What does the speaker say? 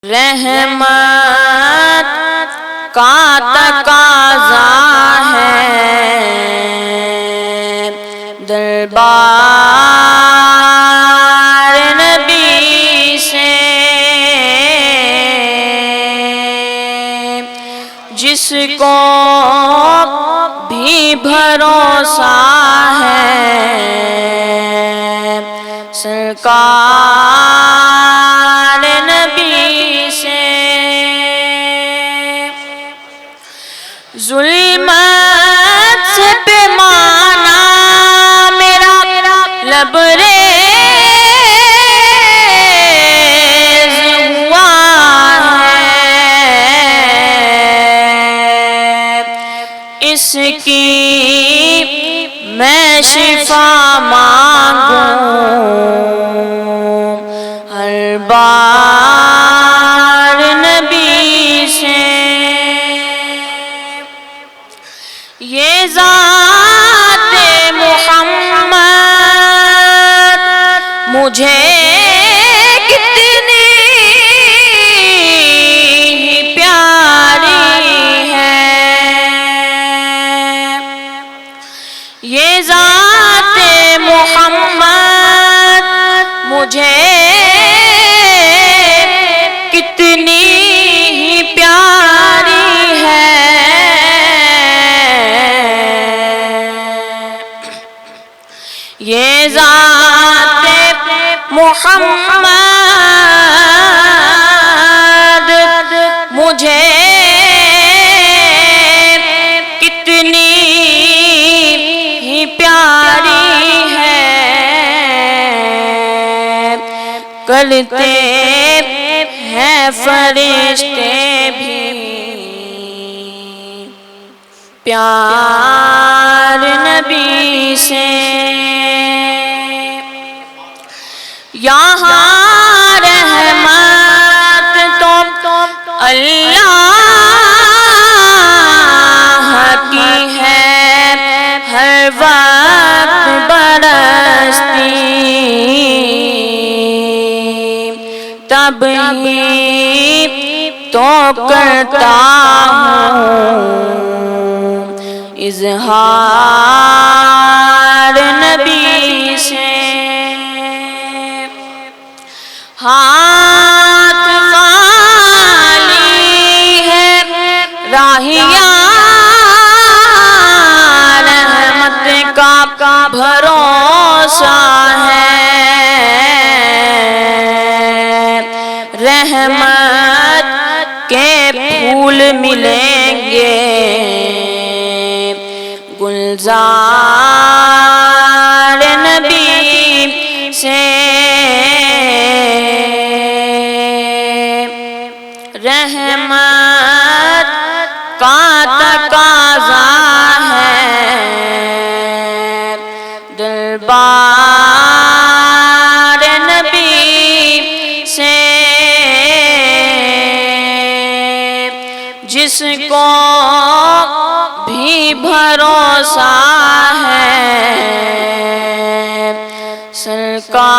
رحمت کا تقاضہ ہے دربار نبی سے، جس کو بھی بھروسہ ہے سرکار نبی سے۔ ظلمت سے پیمانہ میرا لبریز ہوا ہے، اس کی میں شفا مانگوں ہر بار نبی سے۔ یہ ذات محمد مجھے کتنی پیاری ہے، یہ ذات محمد مجھے کتنی پیاری ہے۔ یہ ذات محمد مجھے کتنی ہی پیاری ہے، کرتے ہیں فرشتے بھی پیار نبی سے۔ یہاں رحمت تو اللہ کی ہے، ہر وقت برستی، تب ہی تو کرتا ہوں اظہار نبی سے۔ ہاتھ خالی ہے راہیا، رحمت کا بھروسہ ہے، رحمت کے پھول ملیں گے گلزار نبی سے۔ رحمت کا تقاضہ ہے دربار نبی سے، جس کو بھی بھروسہ ہے سرکار